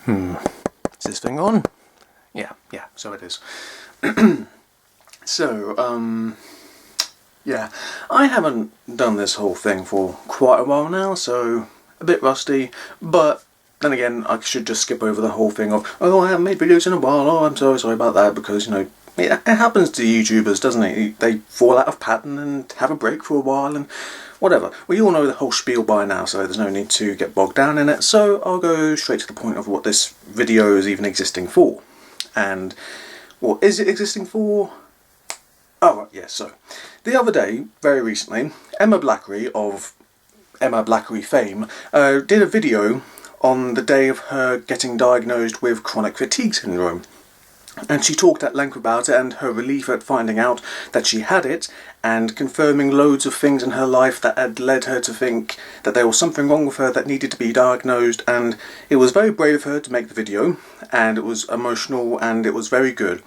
Is this thing on? Yeah, so it is. So, yeah, I haven't done this whole thing for quite a while now, so a bit rusty, but then again, I should just skip over the whole thing of, oh, I haven't made videos in a while, oh, I'm so sorry about that, because, you know, it happens to YouTubers, doesn't it? They fall out of pattern and have a break for a while and whatever. We all know the whole spiel by now, so there's no need to get bogged down in it, so I'll go straight to the point of what this video is even existing for. And what is it existing for? Oh, right, yes, so the other day, very recently, Emma Blackery of Emma Blackery fame did a video on the day of her getting diagnosed with chronic fatigue syndrome. And she talked at length about it and her relief at finding out that she had it, and confirming loads of things in her life that had led her to think that there was something wrong with her that needed to be diagnosed. And it was very brave of her to make the video, and it was emotional, and it was very good.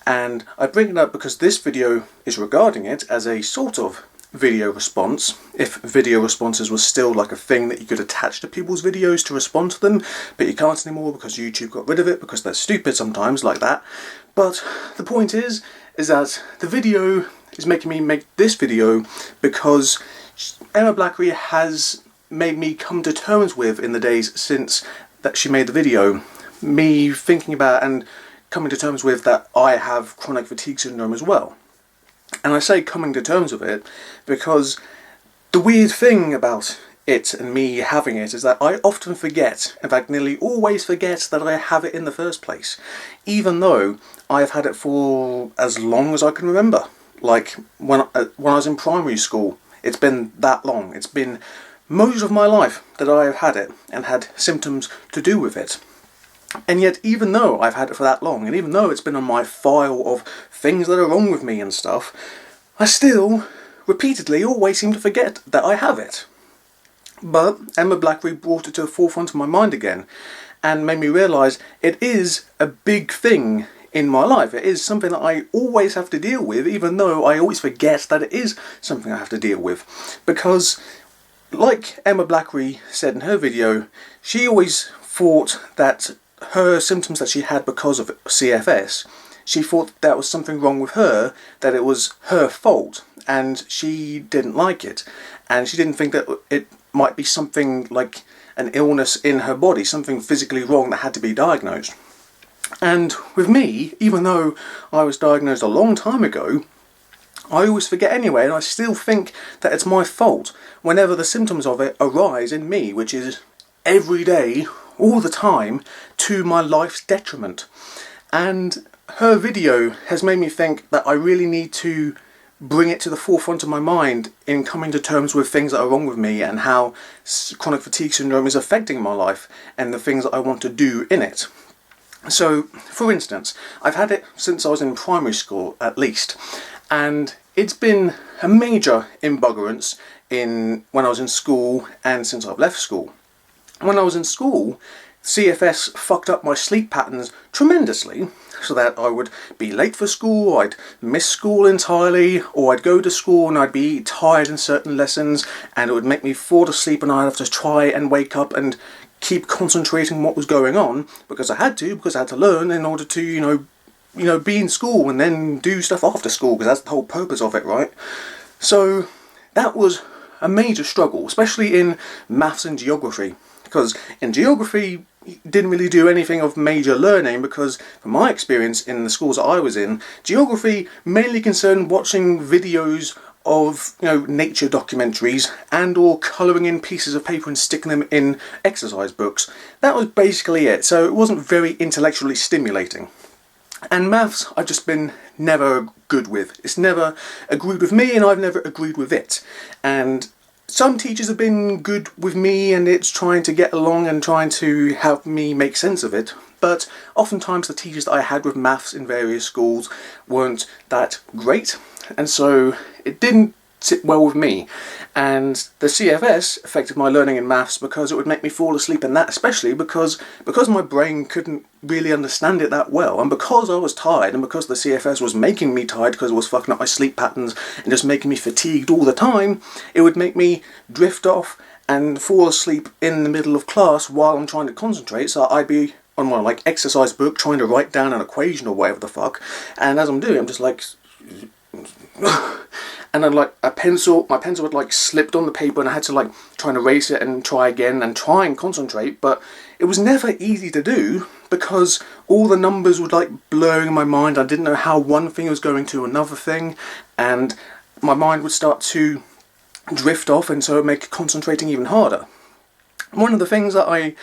And I bring it up because this video is regarding it as a sort of video response, if video responses was still like a thing that you could attach to people's videos to respond to them, but you can't anymore because YouTube got rid of it because they're stupid sometimes like that. But the point is that the video is making me make this video because Emma Blackery has made me come to terms with, in the days since that she made the video, me thinking about and coming to terms with that I have chronic fatigue syndrome as well. And I say coming to terms with it because the weird thing about it and me having it is that I often forget, in fact nearly always forget, that I have it in the first place, even though I've had it for as long as I can remember. Like when I was in primary school, it's been that long. It's been most of my life that I have had it and had symptoms to do with it. And yet, even though I've had it for that long, and even though it's been on my file of things that are wrong with me and stuff, I still, repeatedly, always seem to forget that I have it. But Emma Blackery brought it to the forefront of my mind again, and made me realise it is a big thing in my life. It is something that I always have to deal with, even though I always forget that it is something I have to deal with. Because, like Emma Blackery said in her video, she always thought that her symptoms that she had because of CFS, she thought that was something wrong with her, that it was her fault, and she didn't like it. And she didn't think that it might be something like an illness in her body, something physically wrong that had to be diagnosed. And with me, even though I was diagnosed a long time ago, I always forget anyway, and I still think that it's my fault whenever the symptoms of it arise in me, which is every day, all the time, to my life's detriment. And her video has made me think that I really need to bring it to the forefront of my mind in coming to terms with things that are wrong with me and how chronic fatigue syndrome is affecting my life and the things that I want to do in it. So, for instance, I've had it since I was in primary school at least, and it's been a major embuggerance when I was in school and since I've left school. When I was in school, CFS fucked up my sleep patterns tremendously, so that I would be late for school, I'd miss school entirely, or I'd go to school and I'd be tired in certain lessons, and it would make me fall asleep and I'd have to try and wake up and keep concentrating on what was going on, because I had to learn in order to, you know, be in school and then do stuff after school, because that's the whole purpose of it, right? So that was a major struggle, especially in maths and geography. Because in geography, didn't really do anything of major learning, because from my experience in the schools that I was in, geography mainly concerned watching videos of, you know, nature documentaries and or colouring in pieces of paper and sticking them in exercise books. That was basically it, so it wasn't very intellectually stimulating. And maths I've just been never good with. It's never agreed with me and I've never agreed with it. And some teachers have been good with me and it's trying to get along and trying to help me make sense of it, but oftentimes the teachers that I had with maths in various schools weren't that great, and so it didn't sit well with me. And the CFS affected my learning in maths because it would make me fall asleep in that, especially because my brain couldn't really understand it that well, and because I was tired, and because the CFS was making me tired because it was fucking up my sleep patterns and just making me fatigued all the time, it would make me drift off and fall asleep in the middle of class while I'm trying to concentrate, so I'd be on my like exercise book trying to write down an equation or whatever the fuck, and as I'm doing, I'm just like, and then like my pencil had like slipped on the paper, and I had to like try and erase it and try again and try and concentrate, but it was never easy to do because all the numbers would like blur in my mind. I didn't know how one thing was going to another thing, and my mind would start to drift off, and so it would make concentrating even harder. One of the things that I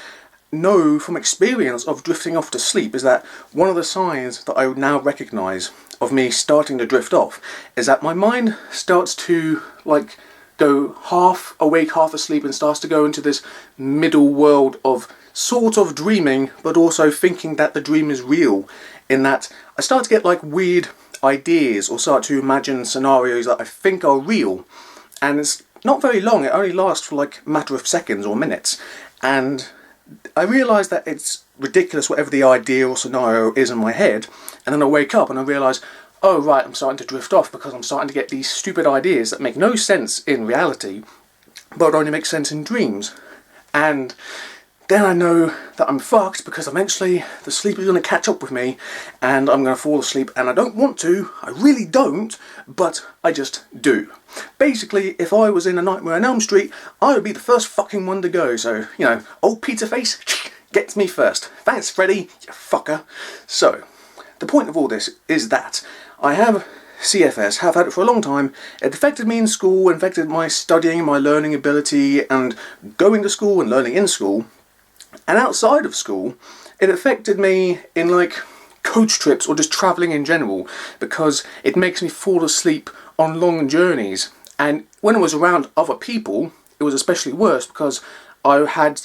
know from experience of drifting off to sleep is that one of the signs that I would now recognise of me starting to drift off is that my mind starts to like go half awake, half asleep, and starts to go into this middle world of sort of dreaming, but also thinking that the dream is real, in that I start to get like weird ideas or start to imagine scenarios that I think are real, and it's not very long, it only lasts for like a matter of seconds or minutes, and I realise that it's ridiculous whatever the idea or scenario is in my head, and then I wake up and I realise, oh right, I'm starting to drift off because I'm starting to get these stupid ideas that make no sense in reality, but only make sense in dreams. And then I know that I'm fucked because eventually the sleep is going to catch up with me and I'm going to fall asleep, and I don't want to, I really don't, but I just do. Basically, if I was in A Nightmare on Elm Street, I would be the first fucking one to go, so, you know, old pizza face gets me first. Thanks, Freddy, you fucker. So, the point of all this is that I have CFS, have had it for a long time. It affected me in school, affected my studying, my learning ability, and going to school and learning in school. And outside of school, it affected me in like coach trips or just travelling in general, because it makes me fall asleep on long journeys. And when I was around other people, it was especially worse because I had,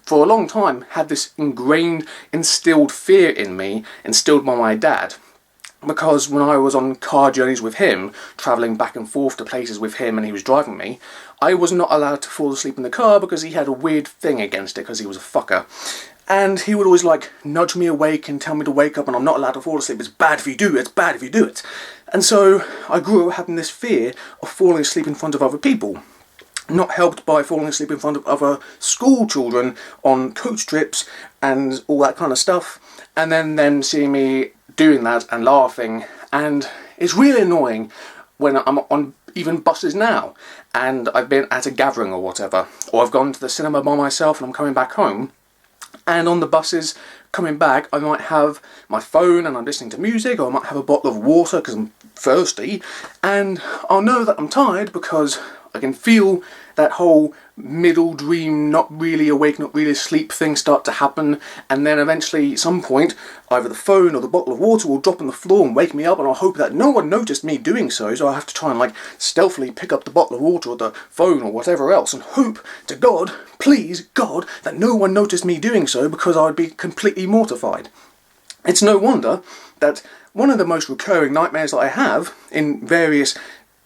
for a long time, had this ingrained, instilled fear in me, instilled by my dad. Because when I was on car journeys with him, travelling back and forth to places with him and he was driving me, I was not allowed to fall asleep in the car because he had a weird thing against it because he was a fucker. And he would always like nudge me awake and tell me to wake up and I'm not allowed to fall asleep. It's bad if you do it, it's bad if you do it. And so I grew up having this fear of falling asleep in front of other people. Not helped by falling asleep in front of other school children on coach trips and all that kind of stuff. And then them seeing me doing that and laughing, and it's really annoying when I'm on even buses now and I've been at a gathering or whatever, or I've gone to the cinema by myself and I'm coming back home, and on the buses coming back I might have my phone and I'm listening to music, or I might have a bottle of water because I'm thirsty, and I'll know that I'm tired because I can feel that whole middle dream, not really awake, not really asleep thing start to happen, and then eventually at some point either the phone or the bottle of water will drop on the floor and wake me up, and I'll hope that no one noticed me doing so I have to try and like stealthily pick up the bottle of water or the phone or whatever else and hope to God, please God, that no one noticed me doing so, because I would be completely mortified. It's no wonder that one of the most recurring nightmares that I have in various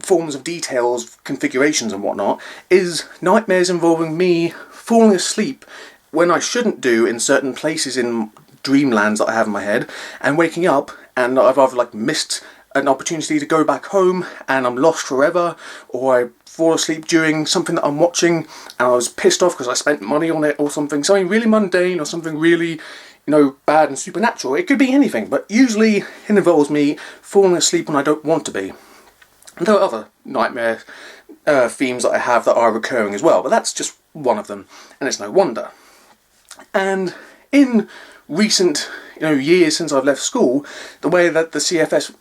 forms of details, configurations and whatnot, is nightmares involving me falling asleep when I shouldn't do in certain places in dreamlands that I have in my head, and waking up and I've either like missed an opportunity to go back home and I'm lost forever, or I fall asleep during something that I'm watching and I was pissed off because I spent money on it, or something really mundane or something really, you know, bad and supernatural. It could be anything, but usually it involves me falling asleep when I don't want to be. There are other nightmare themes that I have that are recurring as well, but that's just one of them, and it's no wonder. And in recent years since I've left school, the way that the CFS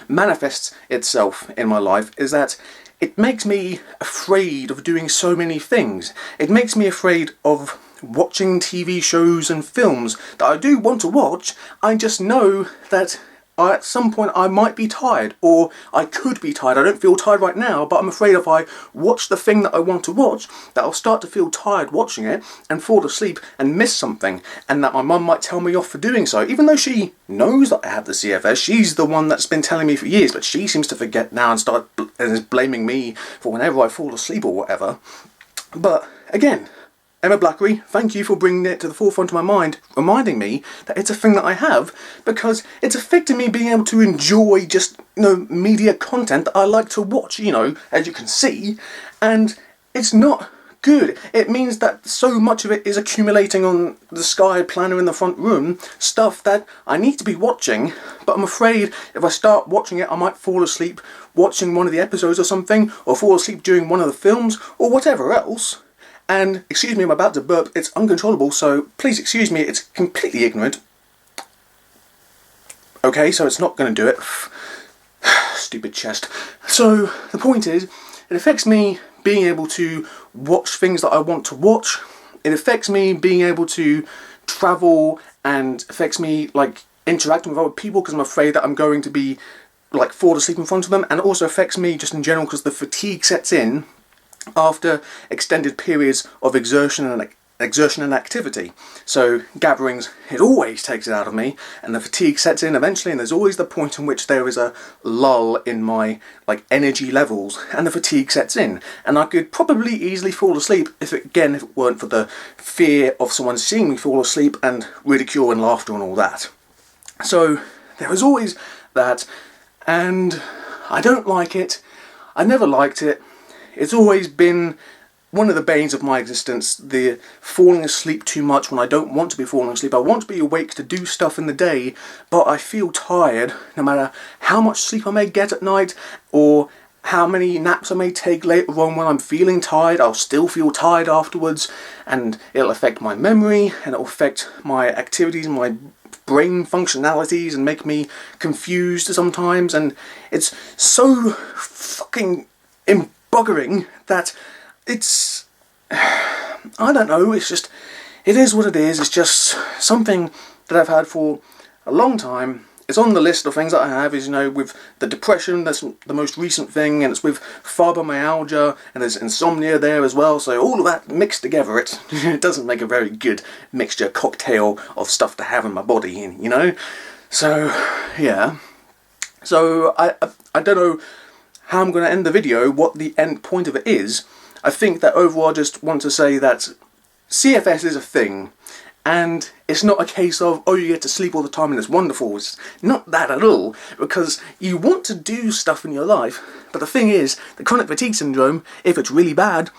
manifests itself in my life is that it makes me afraid of doing so many things. It makes me afraid of watching TV shows and films that I do want to watch. I just know that at some point I might be tired, or I could be tired. I don't feel tired right now, but I'm afraid if I watch the thing that I want to watch, that I'll start to feel tired watching it and fall asleep and miss something, and that my mum might tell me off for doing so, even though she knows that I have the CFS. She's the one that's been telling me for years, but she seems to forget now and is blaming me for whenever I fall asleep or whatever. But again, Emma Blackery, thank you for bringing it to the forefront of my mind, reminding me that it's a thing that I have, because it's affecting me being able to enjoy just, media content that I like to watch, as you can see, and it's not good. It means that so much of it is accumulating on the Sky planner in the front room, stuff that I need to be watching, but I'm afraid if I start watching it I might fall asleep watching one of the episodes or something, or fall asleep during one of the films, or whatever else. And, excuse me, I'm about to burp, it's uncontrollable, so please excuse me, it's completely ignorant. Okay, so it's not going to do it. Stupid chest. So, the point is, it affects me being able to watch things that I want to watch. It affects me being able to travel, and affects me, like, interacting with other people because I'm afraid that I'm going to be, like, fall asleep in front of them. And it also affects me just in general because the fatigue sets in after extended periods of exertion and activity. So gatherings, it always takes it out of me, and the fatigue sets in eventually, and there's always the point in which there is a lull in my, like, energy levels, and the fatigue sets in, and I could probably easily fall asleep if it weren't for the fear of someone seeing me fall asleep and ridicule and laughter and all that. So there is always that, and I don't like it. I never liked it. It's always been one of the banes of my existence, the falling asleep too much when I don't want to be falling asleep. I want to be awake to do stuff in the day, but I feel tired no matter how much sleep I may get at night, or how many naps I may take later on. When I'm feeling tired, I'll still feel tired afterwards, and it'll affect my memory, and it'll affect my activities, my brain functionalities, and make me confused sometimes, and it's so fucking buggering that it's, I don't know, it's just, it is what it is. It's just something that I've had for a long time. It's on the list of things that I have, is, you know, with the depression, that's the most recent thing, and it's with fibromyalgia, and there's insomnia there as well, so all of that mixed together, it doesn't make a very good mixture, cocktail of stuff to have in my body, you know? So, yeah. So, I don't know how I'm going to end the video, what the end point of it is. I think that overall I just want to say that CFS is a thing, and it's not a case of, oh, you get to sleep all the time and it's wonderful. It's not that at all, because you want to do stuff in your life, but the thing is, the chronic fatigue syndrome, if it's really bad,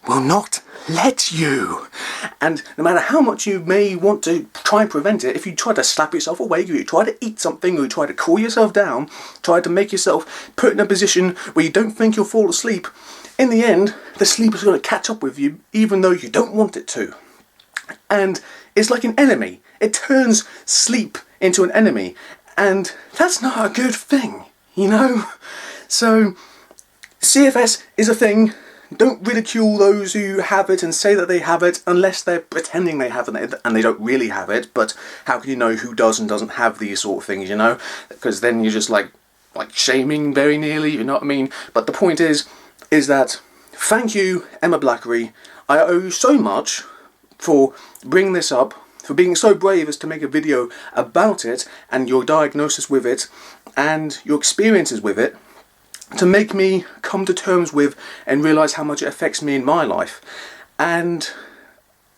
will not let you. And no matter how much you may want to try and prevent it, if you try to slap yourself awake, or you try to eat something, or you try to cool yourself down, try to make yourself put in a position where you don't think you'll fall asleep, in the end, the sleep is going to catch up with you, even though you don't want it to. And it's like an enemy. It turns sleep into an enemy, and that's not a good thing, you know? So, CFS is a thing. Don't ridicule those who have it and say that they have it, unless they're pretending they have it and they don't really have it. But how can you know who does and doesn't have these sort of things, you know? Because then you're just like shaming very nearly, you know what I mean? But the point is that, thank you, Emma Blackery. I owe you so much for bringing this up, for being so brave as to make a video about it, and your diagnosis with it, and your experiences with it, to make me come to terms with and realise how much it affects me in my life. And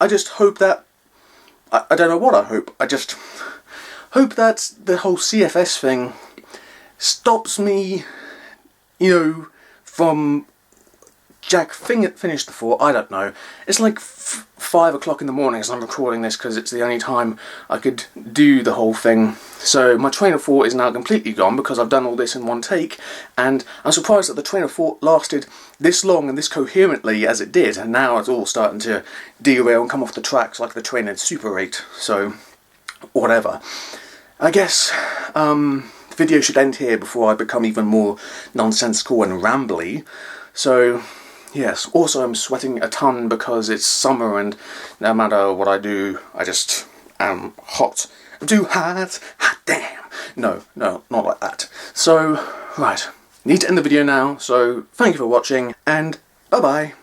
I just hope that, I don't know what I hope, I just hope that the whole CFS thing stops me, you know, from Jack finished the fort, I don't know. It's like 5 o'clock in the morning as I'm recording this, because it's the only time I could do the whole thing. So my train of thought is now completely gone because I've done all this in one take, and I'm surprised that the train of thought lasted this long and this coherently as it did, and now it's all starting to derail and come off the tracks like the train in Super 8, so whatever. I guess the video should end here before I become even more nonsensical and rambly. So yes, also I'm sweating a ton because it's summer, and no matter what I do, I just am hot. I'm too hot. Hot damn. No, not like that. So, right, need to end the video now, so thank you for watching, and bye-bye.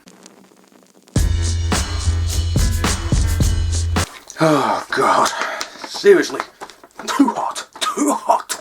Oh god, seriously, too hot.